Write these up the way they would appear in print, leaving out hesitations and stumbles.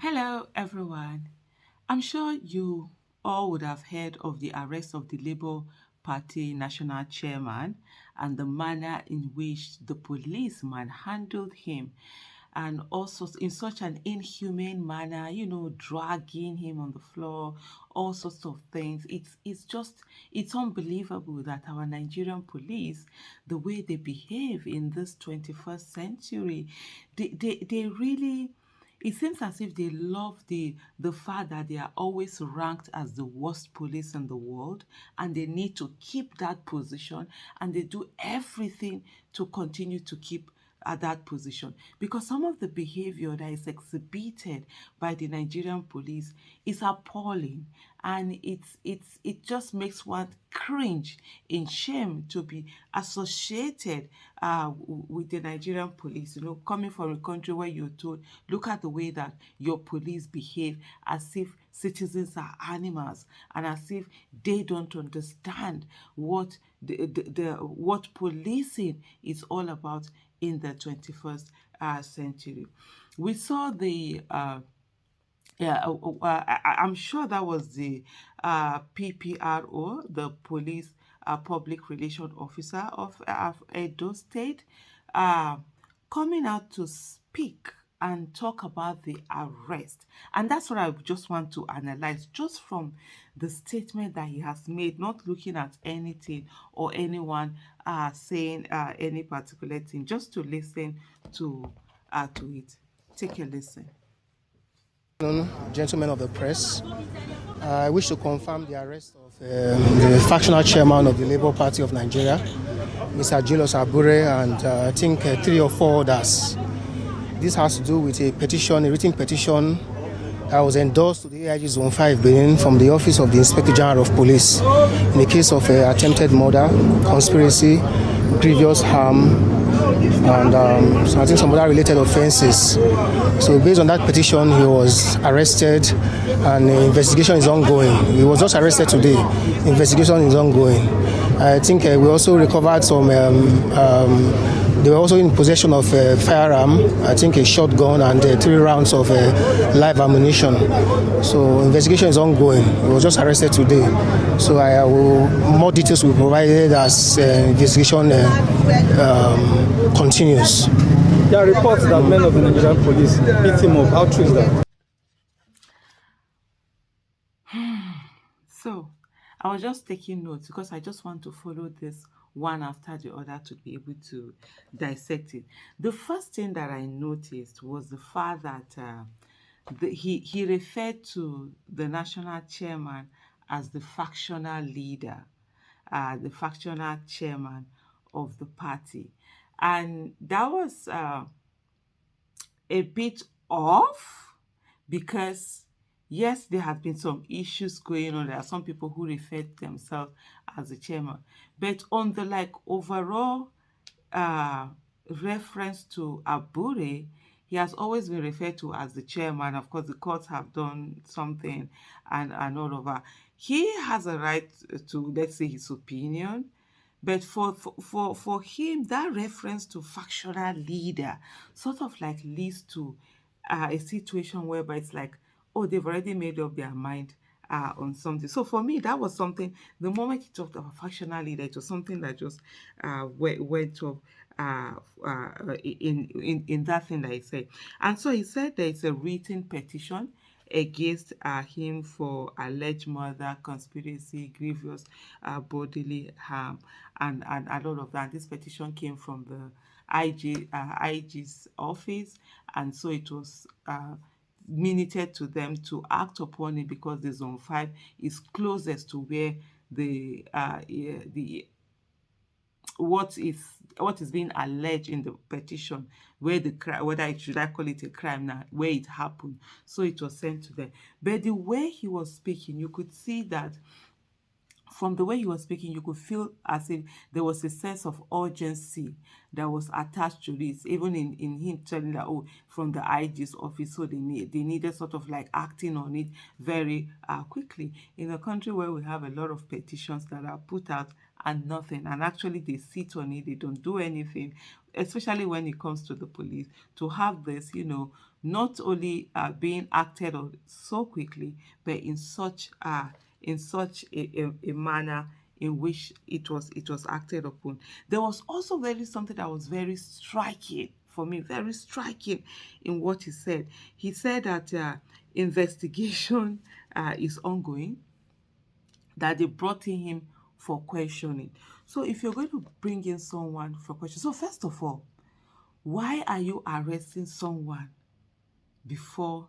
Hello, everyone. I'm sure you all would have heard of the arrest of the Labour Party national chairman and the manner in which the police manhandled him, and also in such an inhumane manner, dragging him on the floor, all sorts of things. It's unbelievable that our Nigerian police, the way they behave in this 21st century, they really, it seems as if they love the fact that they are always ranked as the worst police in the world, and they need to keep that position, and they do everything to continue to keep at that position, because some of the behavior that is exhibited by the Nigerian police is appalling, and it just makes one cringe in shame to be associated with the Nigerian police. Coming from a country where you're told, look at the way that your police behave, as if citizens are animals, and as if they don't understand what what policing is all about in the 21st century. We saw the yeah, I'm sure that was the PPRO, the Police Public Relation Officer of Edo State, uh, coming out to speak and talk about the arrest. And that's what I just want to analyze, just from the statement that he has made, not looking at anything or anyone saying any particular thing, just to listen to it. Take a listen. Gentlemen of the press, I wish to confirm the arrest of the factional chairman of the Labour Party of Nigeria, Mr. Julius Abure, and I think 3 or 4 others. This has to do with a petition, a written petition that was endorsed to the AIG Zone 5 Benin from the Office of the Inspector General of Police in the case of attempted murder, conspiracy, grievous harm, and so I think some other related offences. So based on that petition, he was arrested, and the investigation is ongoing. He was just arrested today. Investigation is ongoing. I think we also recovered some. They were also in possession of a firearm, I think a shotgun, and 3 rounds of live ammunition. So investigation is ongoing. He was just arrested today. So more details will be provided as investigation continues. There are reports that men of the Nigerian police beat him up. How true is that? So, I was just taking notes because I just want to follow this one after the other to be able to dissect it. The first thing that I noticed was the fact that he referred to the national chairman as the factional leader, the factional chairman of the party. And that was a bit off, because yes, there have been some issues going on. There are some people who refer to themselves as the chairman, but on the overall uh, reference to Abure, he has always been referred to as the chairman. Of course, the courts have done something, and all of that. He has a right to, let's say, his opinion, but for him, that reference to factional leader sort of leads to a situation whereby it's like, oh, they've already made up their mind on something. So for me, that was something. The moment he talked about factional leader, it was something that just went up in that thing that he said. And so he said there is a written petition against him for alleged murder, conspiracy, grievous bodily harm, and all of that. This petition came from the IG's office, and so it was minuted to them to act upon it, because the Zone 5 is closest to where the what is being alleged in the petition, where the crime, whether it should I call it a crime now, where it happened. So it was sent to them. But the way he was speaking, you could see that from the way he was speaking, you could feel as if there was a sense of urgency that was attached to this, even in him telling that, oh, from the IG's office, so they needed sort of acting on it very quickly. In a country where we have a lot of petitions that are put out and nothing, and actually they sit on it, they don't do anything, especially when it comes to the police, to have this, not only being acted on so quickly, but in such a manner in which it was acted upon. There was also very something that was very striking for me, very striking in what he said. He said that investigation is ongoing, that they brought in him for questioning. So if you're going to bring in someone for question, so first of all, why are you arresting someone before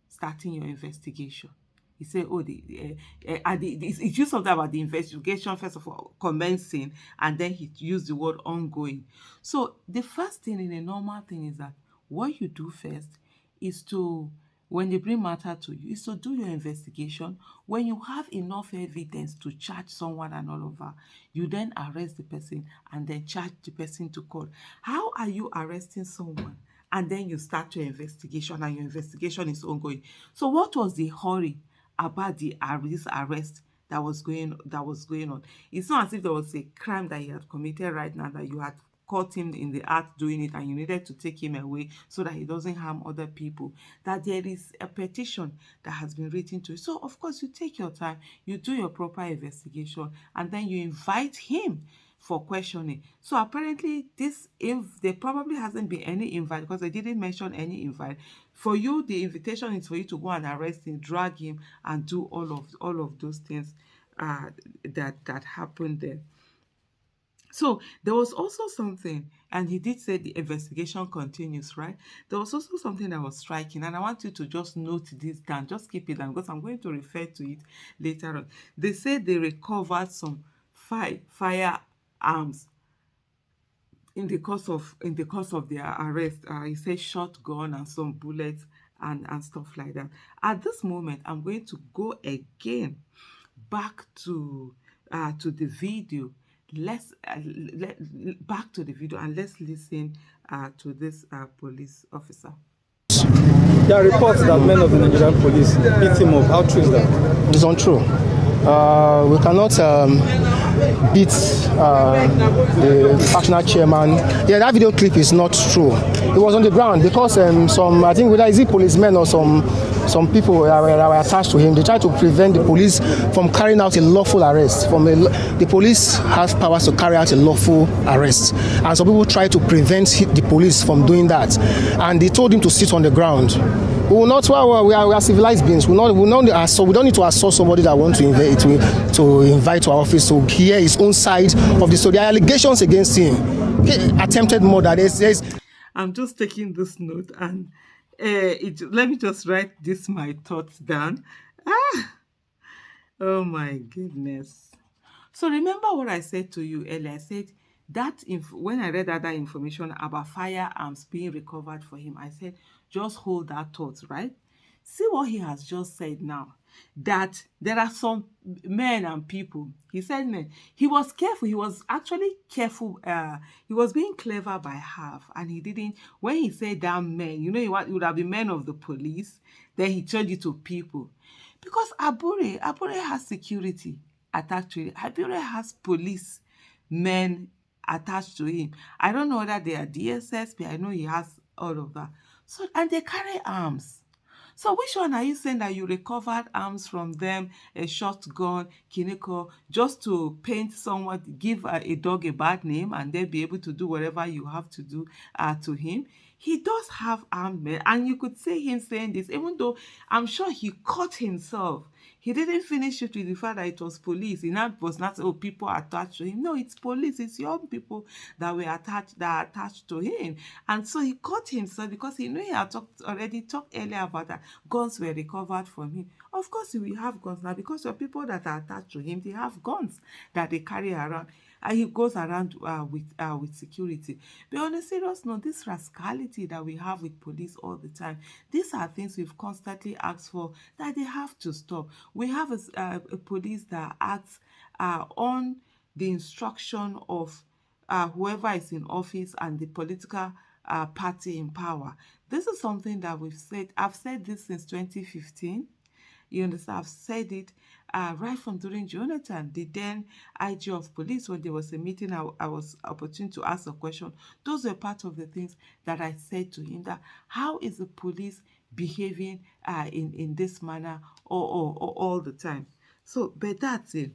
starting your investigation? He said, oh, he used something about the investigation, first of all, commencing, and then he used the word ongoing. So the first thing in a normal thing is that what you do first is to, when they bring matter to you, is to do your investigation. When you have enough evidence to charge someone and all of that, you then arrest the person and then charge the person to court. How are you arresting someone and then you start your investigation and your investigation is ongoing? So what was the hurry about this arrest that was going on? It's not as if there was a crime that he had committed right now, that you had caught him in the act doing it and you needed to take him away so that he doesn't harm other people. That there is a petition that has been written to you. So of course you take your time, you do your proper investigation, and then you invite him for questioning. So apparently if there probably hasn't been any invite, because they didn't mention any invite. For you, the invitation is for you to go and arrest him, drag him, and do all of those things that happened there. So there was also something, and he did say the investigation continues, right? There was also something that was striking, and I want you to just note this down, just keep it down, because I'm going to refer to it later on. They said they recovered some firearms in the course of their arrest. He said shotgun and some bullets and stuff like that. At this moment, I'm going to go again back to the video. Back to the video, and let's listen to this police officer. There are reports that men of the Nigerian police beat him up. How true is that? It's untrue. We cannot beat the factional chairman. Yeah, that video clip is not true. It was on the ground because some, I think, whether is it policemen or some people that were attached to him, they tried to prevent the police from carrying out a lawful arrest. The police have powers to carry out a lawful arrest, and some people try to prevent the police from doing that. And they told him to sit on the ground. We will not. Well, we are civilized beings. We don't need to assault somebody that wants to invite to our office to hear his own side of the story. There are allegations against him. He attempted murder. I'm just taking this note, and let me just write my thoughts down. Oh my goodness. So remember what I said to you earlier. I said that when I read other information about firearms being recovered for him, I said just hold that thought, right? See what he has just said now. That there are some men and people. He said men. He was careful. He was actually careful. He was being clever by half, and he didn't. When he said that men, it would have been men of the police. Then he turned it to people, because Abure has security attached to it. Abure has police men attached to him. I don't know whether they are DSS, but I know he has all of that. So, and they carry arms. So which one are you saying that you recovered arms from them, a shotgun, kineko, just to paint someone, give a dog a bad name, and then be able to do whatever you have to do to him? He does have armed men, and you could see him saying this, even though I'm sure he caught himself. He didn't finish it with the fact that it was police. He was not, oh, people attached to him. No, it's police. It's young people that are attached to him. And so he caught himself because he knew he had already talked earlier about that guns were recovered from him. Of course, he will have guns now because the people that are attached to him, they have guns that they carry around. And he goes around with security. But on a serious note, this rascality that we have with police all the time, these are things we've constantly asked for that they have to stop. We have a police that acts on the instruction of whoever is in office and the political party in power. This is something that we've said. I've said this since 2015. You understand? I've said it right from during Jonathan, the then IG of police, when there was a meeting, I was opportune to ask a question. Those were part of the things that I said to him, that how is the police behaving in this manner all the time? So, but that's it.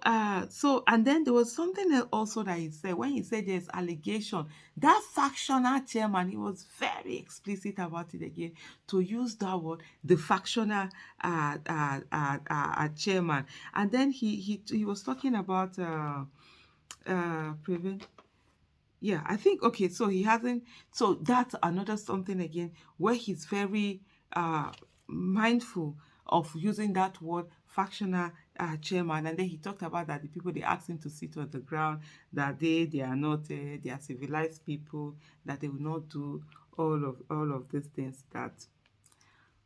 And then there was something else also that he said when he said there's allegation. That factional chairman, he was very explicit about it again, to use that word, the factional chairman. And then he was talking about prevent. Yeah, I think okay. So he hasn't. So that's another something again where he's very mindful of using that word factional chairman. And then he talked about that the people they asked him to sit on the ground, that they are not they are civilized people, that they will not do all of these things that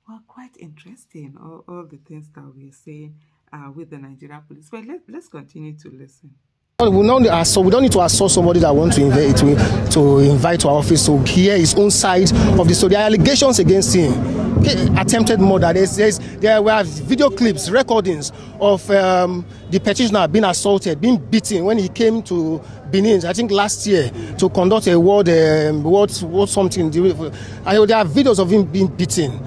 were quite interesting. All the things that we're saying with the Nigerian police. Well, let's continue to listen. We don't need to assault somebody that wants to invite to our office to hear his own side of the story. There are allegations against him. Attempted murder. There were video clips, recordings of the petitioner being assaulted, being beaten when he came to Benin, I think last year, to conduct a world something. There are videos of him being beaten.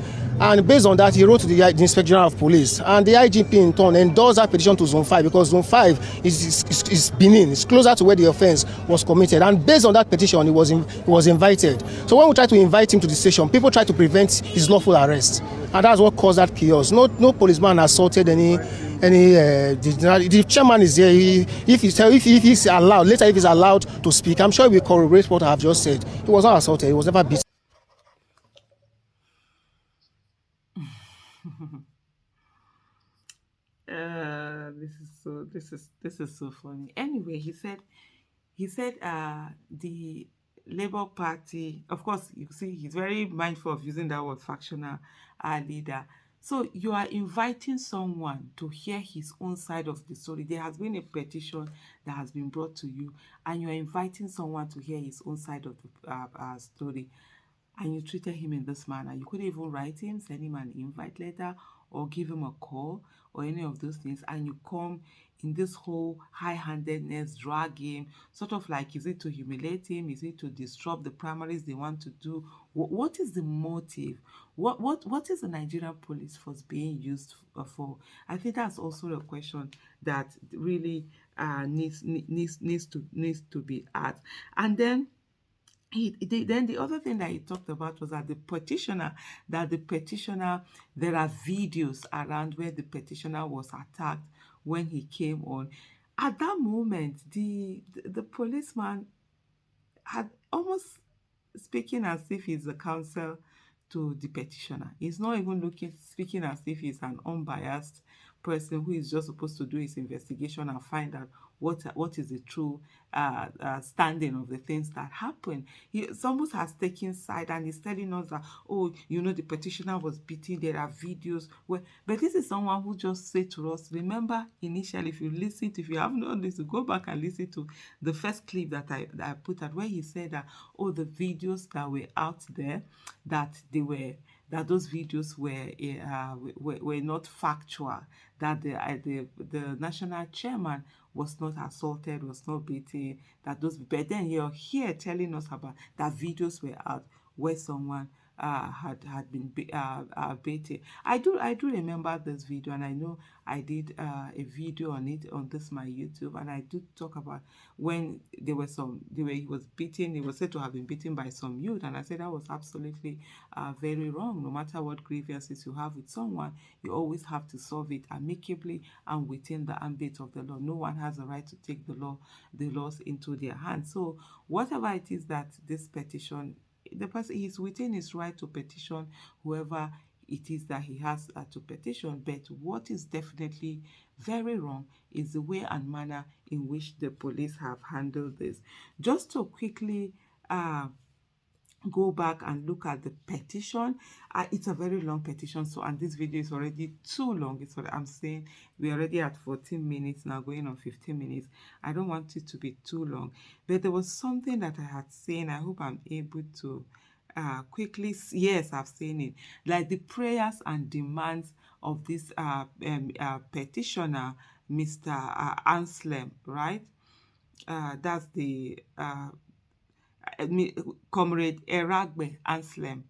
And based on that, he wrote to the Inspector General of Police. And the IGP in turn endorsed that petition to Zone 5 because Zone 5 is Benin. It's closer to where the offense was committed. And based on that petition, he was invited. So when we tried to invite him to the station, people tried to prevent his lawful arrest. And that's what caused that chaos. No policeman assaulted any the chairman is there. If he's allowed, later if he's allowed to speak, I'm sure he will corroborate what I have just said. He was not assaulted. He was never beaten. This is so funny. Anyway, he said the Labour Party, of course, you see, he's very mindful of using that word factional leader. So you are inviting someone to hear his own side of the story. There has been a petition that has been brought to you, and you are inviting someone to hear his own side of the story, and you treated him in this manner. You couldn't even write him, send him an invite letter, or give him a call, or any of those things, and you come in this whole high-handedness, drag him, sort of like, is it to humiliate him? Is it to disrupt the primaries they want to do? What is the motive? What is the Nigerian police force being used for? I think that's also a question that really needs to be asked. And then then the other thing that he talked about was that the petitioner, there are videos around where the petitioner was attacked when he came on. At that moment, the policeman had almost speaking as if he's the counsel to the petitioner. He's not even speaking as if he's an unbiased person who is just supposed to do his investigation and find out what is the true standing of the things that happen. It's almost has taken side, and he's telling us that, oh, the petitioner was beaten. There are videos but this is someone who just said to us, remember initially, if you have not listened, go back and listen to the first clip that I put out, where he said that, oh, the videos that were out there, that those videos were not factual, that the national chairman was not assaulted, was not beaten, but then you're here telling us about that videos were out where someone had been beaten. I do remember this video, and I know I did a video on it on my YouTube, and I do talk about when he was beaten. He was said to have been beaten by some youth, and I said that was absolutely very wrong. No matter what grievances you have with someone, you always have to solve it amicably and within the ambit of the law. No one has a right to take the laws into their hands. So whatever it is that this petition, the person is within his right to petition whoever it is that he has to petition. But what is definitely very wrong is the way and manner in which the police have handled this. Just to quickly go back and look at the petition. It's a very long petition, and this video is already too long. It's what I'm saying. We're already at 14 minutes now, going on 15 minutes. I don't want it to be too long. But there was something that I had seen. I hope I'm able to quickly, yes, I've seen it. Like the prayers and demands of this petitioner, Mr. Anslem, right? That's the Comrade Eragbe Anslem,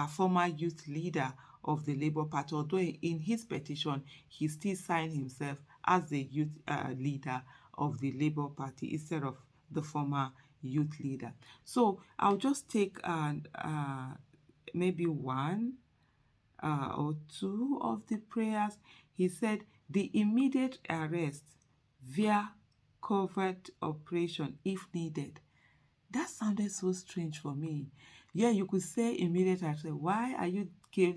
former youth leader of the Labour Party, although in his petition, he still signed himself as the youth leader of the Labour Party instead of the former youth leader. So I'll just take maybe one or two of the prayers. He said, the immediate arrest via covert operation if needed. That sounded so strange for me. Yeah, you could say immediate arrest. Why are you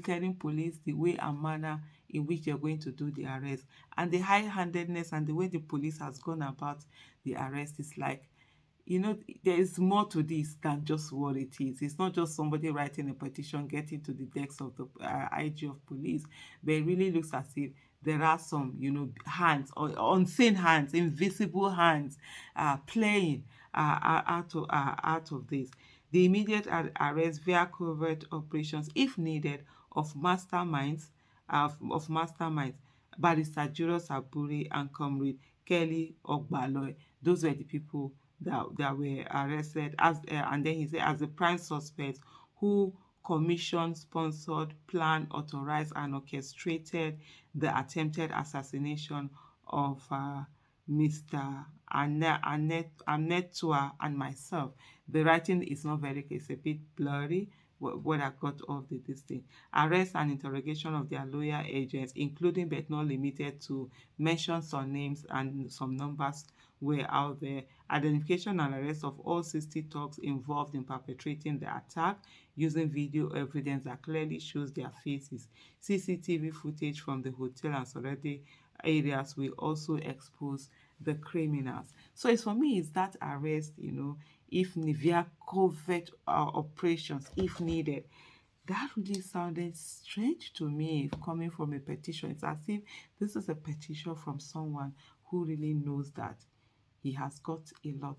telling police the way and manner in which you're going to do the arrest? And the high-handedness and the way the police has gone about the arrest is like, there is more to this than just what it is. It's not just somebody writing a petition, getting to the desk of the IG of police, but it really looks as if there are some, hands, or unseen hands, invisible hands, playing out of this. The immediate arrest via covert operations, if needed, of masterminds, Barrister Julius Aburi and Comrade Kelly Ogbaloy. Those were the people that were arrested and then he said as the prime suspects who commissioned, sponsored, planned, authorized, and orchestrated the attempted assassination of Mr. Anetua and myself. The writing is not very clear, it's a bit blurry what I got of this thing. Arrest and interrogation of their lawyer agents, including but not limited to, mention some names and some numbers were out there. Identification and arrest of all 60 thugs involved in perpetrating the attack using video evidence that clearly shows their faces. CCTV footage from the hotel and surrounding areas will also expose the criminals. So it's for me, it's that arrest, if via covert operations, if needed. That really sounded strange to me coming from a petition. It's as if this is a petition from someone who really knows that he has got a lot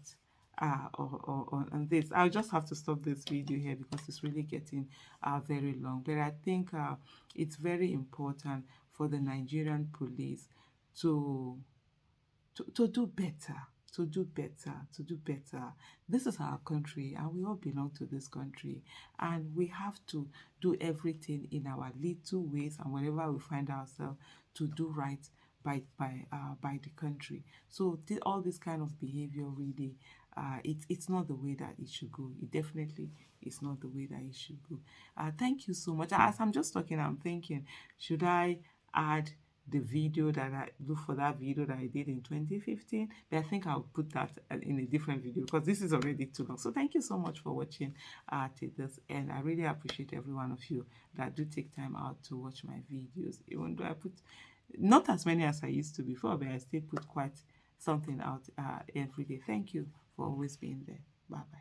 on this. I'll just have to stop this video here because it's really getting very long. But I think it's very important for the Nigerian police to do better, to do better. This is our country and we all belong to this country, and we have to do everything in our little ways and wherever we find ourselves to do right by the country. So all this kind of behavior really, it's not the way that it should go. It definitely is not the way that it should go. Thank you so much. As I'm just talking, I'm thinking, should I add the video that I look for that video that I did in 2015, but I think I'll put that in a different video because this is already too long. So thank you so much for watching till this, and I really appreciate every one of you that do take time out to watch my videos, even though I put not as many as I used to before, but I still put quite something out every day. Thank you for always being there. Bye bye.